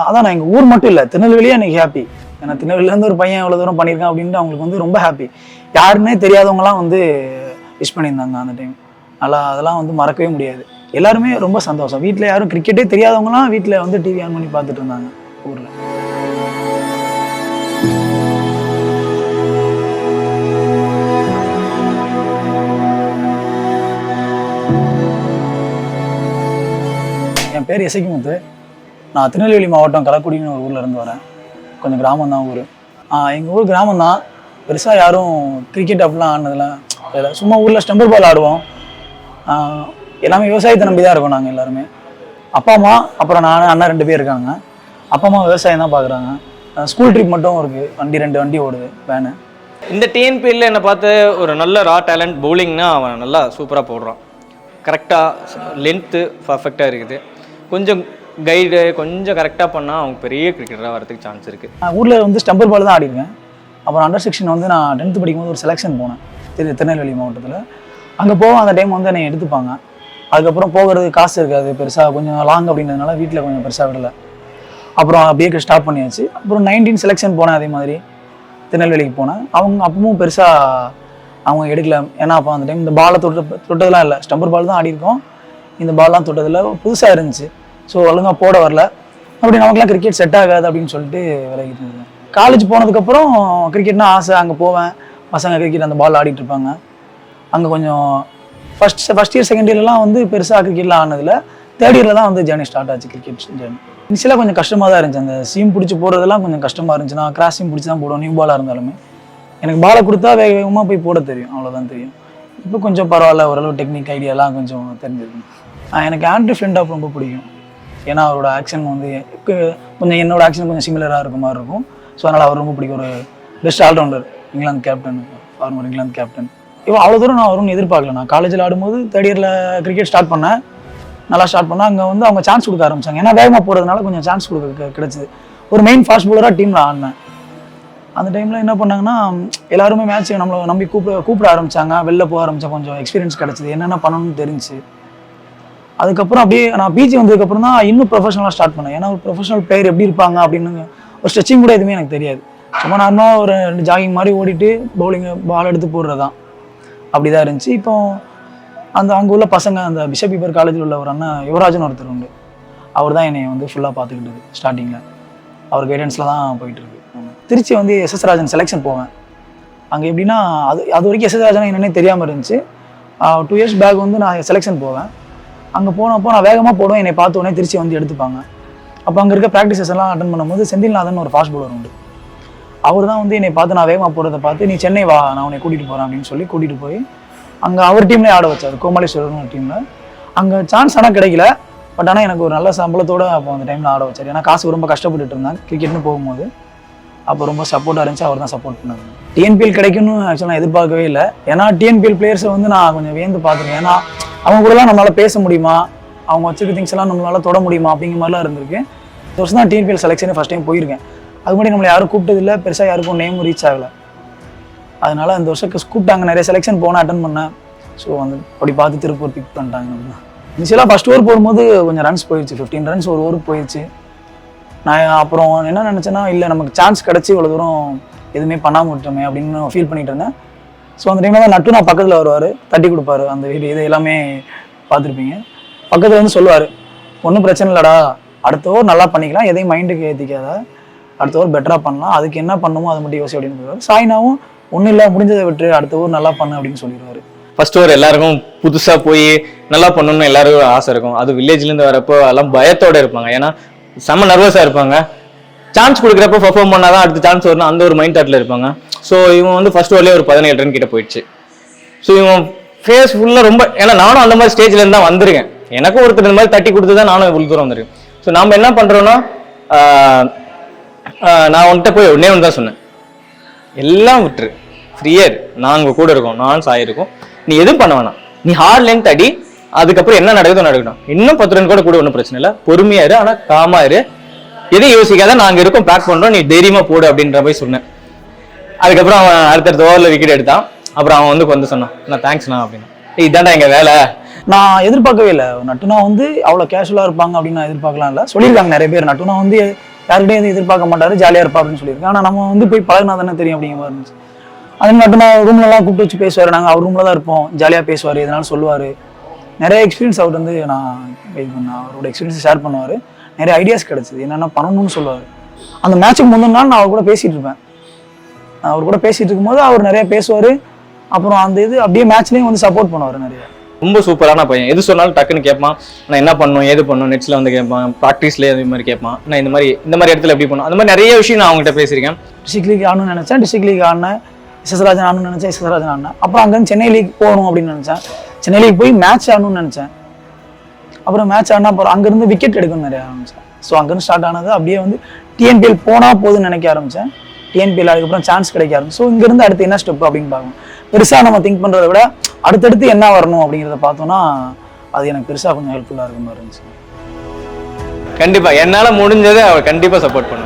அதான் நான் எங்கள் ஊர் மட்டும் இல்லை, திருநெல்வேலியே எனக்கு ஹாப்பி. ஏன்னா திருநெல்வேலியிலேருந்து ஒரு பையன் எவ்வளோ தூரம் பண்ணியிருக்கான் அப்படின்ட்டு அவங்களுக்கு வந்து ரொம்ப ஹாப்பி. யாருன்னே தெரியாதவங்களாம் வந்து விஷ் பண்ணியிருந்தாங்க அந்த டைம். நல்லா அதெல்லாம் வந்து மறக்கவே முடியாது. எல்லாருமே ரொம்ப சந்தோஷம். வீட்டில் யாரும் கிரிக்கெட்டே தெரியாதவங்களாம் வீட்டில் வந்து டிவி ஆன் பண்ணி பார்த்துட்டு இருந்தாங்க ஊரில். என் பேர் இசைக்குமுத்து. நான் திருநெல்வேலி மாவட்டம் கலக்குடின்னு ஒரு ஊரில் இருந்து வரேன். கொஞ்சம் கிராமம் தான் ஊர். எங்கள் ஊர் கிராமம் தான். பெருசாக யாரும் கிரிக்கெட் அப்படிலாம் ஆடினதுலாம் இல்லை. சும்மா ஊரில் ஸ்டம்பர் பால் ஆடுவோம். எல்லாமே விவசாயத்தை நம்பி தான் இருக்கோம் நாங்கள் எல்லாருமே. அப்பா அம்மா அப்புறம் நான் அண்ணா 2 பேர் இருக்காங்க. அப்பா அம்மா விவசாயம் தான் பார்க்குறாங்க. ஸ்கூல் ட்ரிப் மட்டும் இருக்குது. 2 வண்டி ஓடுது வேனு. இந்த டிஎன்பிஎல்ல என்னை பார்த்து ஒரு நல்ல ரா டேலண்ட் பவுலிங்னா அவன் நல்லா சூப்பராக போடுறான். கரெக்டாக லென்த்து பர்ஃபெக்டாக இருக்குது. கொஞ்சம் கைடு கொஞ்சம் கரெக்டாக பண்ணால் அவங்க பெரிய கிரிக்கெட்டராக வரதுக்கு சான்ஸ் இருக்குது. நான் ஊரில் வந்து ஸ்டம்பர் பால் தான் ஆடிருக்கேன். அப்புறம் அண்டர் செக்ஷன் வந்து நான் 10th படிக்கும்போது ஒரு செலெக்ஷன் போனேன் திருநெல்வேலி மாவட்டத்தில். அங்கே போவோம், அந்த டைம் வந்து என்னை எடுத்துப்பாங்க. அதுக்கப்புறம் போகிறது காசு இருக்காது பெருசாக, கொஞ்சம் லாங் அப்படின்றதுனால வீட்டில் கொஞ்சம் பெருசாக விடலை. அப்புறம் அப்படியே ஸ்டாப் பண்ணியாச்சு. அப்புறம் 19 செலெக்ஷன் போனேன், அதே மாதிரி திருநெல்வேலிக்கு போனேன். அவங்க அப்பவும் பெருசாக அவங்க எடுக்கல. ஏன்னா அப்போ அந்த டைம் இந்த பாலை தொட்டதெல்லாம் இல்லை, ஸ்டம்பர் பால் தான் ஆடிருக்கோம். இந்த பால்லாம் தொட்டதில் புதுசாக இருந்துச்சு. ஸோ ஒழுங்காக போட வரல. அப்படி நமக்குலாம் கிரிக்கெட் செட் ஆகாது அப்படின்னு சொல்லிட்டு விலகிட்டு இருந்தேன். காலேஜ் போனதுக்கப்புறம் கிரிக்கெட்னா ஆசை. அங்கே போவேன், பசங்க கிரிக்கெட் அந்த பால் ஆடிட்டு இருப்பாங்க. அங்கே கொஞ்சம் ஃபஸ்ட் இயர் செகண்ட் இயர்லாம் வந்து பெருசாக கிரிக்கெட்லாம் ஆனதில்ல. 3rd இயரில் தான் வந்து ஜேர்னி ஸ்டார்ட் ஆச்சு, கிரிக்கெட் ஜேர்னி. இனிஷியலாக கொஞ்சம் கஷ்டமாக தான் இருந்துச்சு. அந்த சீம் பிடிச்சி போடுறதெல்லாம் கொஞ்சம் கஷ்டமாக இருந்துச்சு. நான் கிராஸ் சீம் பிடிச்சி தான் போடுவோம், நியூ பாலாக இருந்தாலுமே. எனக்கு பாலை கொடுத்தா வேகமாக போய் போட தெரியும், அவ்வளோதான் தெரியும். இப்போ கொஞ்சம் பரவாயில்ல, ஓரளவு டெக்னிக் ஐடியாலாம் கொஞ்சம் தெரிஞ்சிருக்கும். எனக்கு ஆண்ட்ரூ ஃப்ளின்டாஃப் ரொம்ப பிடிக்கும். ஏன்னா அவரோட ஆக்ஷன் வந்து கொஞ்சம் என்னோட ஆக்ஷன் கொஞ்சம் சிமிலராக இருக்க மாதிரி இருக்கும். ஸோ அதனால் அவர் ரொம்ப பிடிக்கும். ஒரு best allrounder, England captain, former England captain. இவன் அவ்வளோ தூரம் நான் வரும்னு எதிர்பார்க்கல. நான் காலேஜில் ஆடும்போது 3rd இயரில் கிரிக்கெட் ஸ்டார்ட் பண்ணேன். நல்லா ஸ்டார்ட் பண்ணேன். அங்கே வந்து அவங்க சான்ஸ் கொடுக்க ஆரம்பிச்சாங்க. ஏன்னா வேகமாக போகிறதுனால கொஞ்சம் சான்ஸ் கிடைச்சிது. ஒரு மெயின் ஃபாஸ்ட் பவுலராக டீமில் ஆடினேன். அந்த டைமில் என்ன பண்ணாங்கன்னா, எல்லாருமே மேட்ச் நம்மளை நம்பி கூப்பிட ஆரம்பித்தாங்க. வெளில போக ஆரம்பித்தா கொஞ்சம் எக்ஸ்பீரியன்ஸ் கிடச்சிது, என்னென்ன பண்ணணும்னு தெரிஞ்சு. அதுக்கப்புறம் அப்படியே நான் பிஜி வந்ததுக்கப்புறம் தான் இன்னும் ப்ரொஃபஷனலாக ஸ்டார்ட் பண்ணேன். ஏன்னா ஒரு ப்ரொஃபஷனல் பிளேயர் எப்படி இருப்பாங்க அப்படின்னு ஒரு ஸ்ட்ரெச்சிங் கூட எதுவுமே எனக்கு தெரியாது. சும்மா நார்மலாக ஒரு 2 ஜாகிங் மாதிரி ஓடிட்டு பால் எடுத்து போடுறது தான். அப்படி தான் இருந்துச்சு. இப்போ அங்கே உள்ள பசங்க, அந்த பிஷப் பீப்பர் காலேஜில் உள்ள ஒரு அண்ணன் யுவராஜன் ஒருத்தர் உண்டு. அவர் தான் என்னை வந்து ஃபுல்லாக பார்த்துக்கிட்டது ஸ்டார்டிங்கில். அவர் கைடன்ஸில் தான் போயிட்டுருக்கு. திருச்சி வந்து எஸ்எஸ் ராஜன் செலெக்ஷன் போவேன். அங்கே எப்படின்னா அது வரைக்கும் எஸ்எஸ் ராஜன் என்னன்னே தெரியாமல் இருந்துச்சு. 2 இயர்ஸ் பேக் வந்து நான் செலெக்ஷன் போவேன். அங்கே போனப்போ நான் வேகமாக போடுவேன். என்னை பார்த்த உடனே திருச்சி வந்து எடுத்துப்பாங்க. அப்போ அங்கே இருக்க ப்ராக்டிசஸ் எல்லாம் அட்டன் பண்ணும்போது செந்தில்நாதன் ஒரு ஃபாஸ்ட் பவுலர் உண்டு. அவர் தான் வந்து என்னை பார்த்து நான் வேகமாக போடுறதை பார்த்து, நீ சென்னை வா, நான் உன்னை கூட்டிகிட்டு போகிறேன் அப்படின்னு சொல்லி கூட்டிகிட்டு போய் அங்கே அவர் டீம்லேயே ஆட வச்சார், கோமாளேஸ்வரர் டீமில். அங்கே சான்ஸ் ஆனால் கிடைக்கல. பட் ஆனால் எனக்கு ஒரு நல்ல சம்பளத்தோடு அப்போ அந்த டைமில் ஆட வச்சார். ஏன்னா காசு ரொம்ப கஷ்டப்பட்டுட்டு இருந்தேன் கிரிக்கெட்னு போகும்போது. அப்போ ரொம்ப சப்போர்ட்டாக இருந்துச்சு. அவர் தான் சப்போர்ட் பண்ணாங்க. டிஎன்பிஎல் கிடைக்கும்னு ஆக்சுவலாக நான் எதிர்பார்க்கவே இல்லை. ஏன்னா டிஎன்பிஎல் பிளேயர்ஸை வந்து நான் கொஞ்சம் வியந்து பார்த்துருக்கேன். ஏன்னா அவங்க கூடலாம் நம்மளால் பேச முடியுமா, அவங்க வச்சுருக்க திங்ஸ் எல்லாம் நம்மளால் தொட முடியுமா அப்படிங்கிற மாதிரிலாம் இருந்திருக்கு. இந்த வருஷம் தான் டிஎன்பிஎல் செலெக்ஷனே ஃபஸ்ட் டைம் போயிருக்கேன். அது மாதிரி நம்மளை யாரும் கூப்பிட்டதில்லை, பெருசாக யாருக்கும் நேம் ரீச் ஆகலை. அதனால இந்த வருஷம் கூப்பிட்டாங்க, நிறைய செலெக்ஷன் போனால் அட்டன் பண்ணேன். ஸோ வந்து அப்படி பார்த்து திருப்பூர் பிக் பண்ணிட்டாங்க. நம்ம இனிஷியலாக ஃபஸ்ட் ஓவர் போடும்போது கொஞ்சம் ரன்ஸ் போயிடுச்சு, 15 ரன்ஸ் ஒரு ஓவருக்கு போயிடுச்சு. நான் அப்புறம் என்ன நினச்சேன்னா, இல்லை நமக்கு சான்ஸ் கிடச்சி இவ்வளோ தூரம் எதுவுமே பண்ணாமல் விட்டோமே அப்படின்னு ஃபீல் பண்ணிட்டு இருந்தேன். ஸோ அந்த டைமில் தான் நட்டு நான் பக்கத்தில் வருவார், தட்டி கொடுப்பாரு. அந்த வீடு இது எல்லாமே பார்த்துருப்பீங்க. பக்கத்தில் வந்து சொல்லுவார், ஒன்றும் பிரச்சனை இல்லைடா, அடுத்த ஓவர் நல்லா பண்ணிக்கலாம், எதையும் மைண்டுக்கு ஏற்றிக்காத, அடுத்த ஓவர் பெட்டராக பண்ணலாம், அதுக்கு என்ன பண்ணுமோ அதை மட்டும் யோசி அப்படின்னு சொல்லுவார். சாய்னாவும் ஒன்றும் இல்லை, முடிஞ்சதை விட்டு அடுத்த ஓவர் நல்லா பண்ணு அப்படின்னு சொல்லிடுவார். ஃபர்ஸ்ட் ஓவர் எல்லாருக்கும் புதுசாக போய் நல்லா பண்ணணும்னு எல்லாருக்கும் ஆசை இருக்கும். அது வில்லேஜ்லேருந்து வரப்போ எல்லாம் பயத்தோடு இருப்பாங்க. ஏன்னா செம்ம நர்வஸாக இருப்பாங்க. சான்ஸ் கொடுக்குறப்ப பர்ஃபார்ம் பண்ணாதான் அடுத்த சான்ஸ் வரணும், அந்த ஒரு மைண்ட் தாட்டில் இருப்பாங்க. ஸோ இவன் வந்து ஃபர்ஸ்ட் ஓவர்லேயே ஒரு 17 ரன் கிட்ட போயிடுச்சு. ஸோ இவன் ஃபேஸ் ஃபுல்லாக ரொம்ப, ஏன்னா நானும் அந்த மாதிரி ஸ்டேஜ்லேருந்து தான் வந்திருக்கேன். எனக்கும் ஒருத்தர் இந்த மாதிரி தட்டி கொடுத்து தான் நானும் இவ்வளோ தூரம் வந்திருக்கேன். ஸோ நாம் என்ன பண்ணுறோன்னா, நான் உன்கிட்ட போய் ஒன்றே ஒன்று தான் சொன்னேன், எல்லாம் விட்டுரு, ஃப்ரீயர், நாங்கள் கூட இருக்கோம், நான் சாயிருக்கோம், நீ எதுவும் பண்ண வேணாம், நீ ஹார்ட் லென்த் அடி, அதுக்கப்புறம் என்ன நடக்குதோ நடக்கட்டும், இன்னும் 10 ரன் கூட ஒன்றும் பிரச்சனை இல்லை, பொறுமையா இரு, ஆனால் காமா இரு, எதையும் யோசிக்காத, நாங்கள் இருக்கோம், பேக் பண்ணுறோம், நீ தைரியமா போடு அப்படின்ற மாதிரி சொன்னேன். அதுக்கப்புறம் அவன் அடுத்தடுத்த ஓவரில் விக்கெட் எடுத்தான். அப்புறம் அவன் வந்து சொன்னான், நான் தேங்க்ஸ்ண்ணா அப்படின்னா, இதாண்டா எங்கள் வேலை, நான் எதிர்பார்க்கவே இல்லை. நட்டுனா வந்து அவ்வளோ கேஷுவலாக இருப்பாங்க அப்படின்னு நான் எதிர்பார்க்கலாம் இல்லை. சொல்லியிருக்காங்க நிறைய பேர், நட்டுனா வந்து யாருக்கிட்டையும் எதுவும் எதிர்பார்க்க மாட்டாரு, ஜாலியாக இருப்பா அப்படின்னு சொல்லியிருக்கேன். ஆனால் நம்ம வந்து போய் பழகினா தானே தெரியும் அப்படிங்கிற மாதிரி இருந்துச்சு. அதே நட்டுனா ரூம்லலாம் கூப்பிட்டு வச்சு பேசுவார். நாங்கள் அவர் ரூமில் தான் இருப்போம், ஜாலியாக பேசுவார், எதனாலும் சொல்லுவார். நிறைய எக்ஸ்பீரியன்ஸ் அவர் வந்து நான் அவரோட எக்ஸ்பீரியன்ஸ் ஷேர் பண்ணுவார். நிறைய ஐடியாஸ் கிடச்சிது, என்னென்ன பண்ணணும்னு சொல்லுவார். அந்த மேட்சுக்கு முந்தின நாள் நான் அவர் கூட பேசிகிட்டு இருப்பேன். அவர் கூட பேசிகிட்டு இருக்கும்போது அவர் நிறைய பேசுவார். அப்புறம் அந்த இது அப்படியே மேட்ச்லேயும் வந்து சப்போர்ட் பண்ணுவார் நிறைய. ரொம்ப சூப்பரான பையன். எது சொன்னாலும் டக்குன்னு கேட்பான். நான் என்ன பண்ணணும் ஏது பண்ணணும் நெட்ஸில் வந்து கேட்பான், ப்ராக்டிஸ்லேயே அதே மாதிரி கேட்பான். நான் இந்த மாதிரி இடத்துல எப்படி பண்ணணும், அந்த மாதிரி நிறைய விஷயம் நான் அவங்ககிட்ட பேசியிருக்கேன். டிஸ்ட்ரிக்ட் லீக் ஆடணும்னு நினச்சேன், டிஸ்ட்ரிக்ட் லீக் ஆடினேன். எஸ்எஸ்ராஜன் ஆடணும்னு நினச்சேன், எஸ்எஸ்ராஜன் ஆடினேன். அப்புறம் அங்கேருந்து சென்னை லீக் போகணும் அப்படின்னு நினச்சேன். சென்னை லீக் போய் மேட்ச் ஆடணும்னு நினச்சேன். அப்புறம் மேட்ச் ஆடினா அப்புறம் அங்கேருந்து விக்கெட் எடுக்கணும்னு நிறைய ஆரம்பித்தேன். ஸோ அங்கேருந்து ஸ்டார்ட் ஆனது அப்படியே வந்து டிஎன்பிஎல் போனால் போதுன்னு நினைக்க ஆரம்பித்தேன். டிஎன்பிஎல் அதுக்கப்புறம் சான்ஸ் கிடைக்க ஆரம்பிச்சு. ஸோ இங்கேருந்து அடுத்து என்ன ஸ்டெப் அப்படின்னு பார்க்கணும். பெருசாக நம்ம திங்க் பண்ணுறத விட அடுத்தடுத்து என்ன வரணும் அப்படிங்கிறத பார்த்தோன்னா அது எனக்கு பெருசாக கொஞ்சம் ஹெல்ப்ஃபுல்லாக இருக்க மாதிரி இருந்துச்சு. கண்டிப்பாக என்னால் முடிஞ்சதை அவர் கண்டிப்பாக சப்போர்ட் பண்ணுவேன்.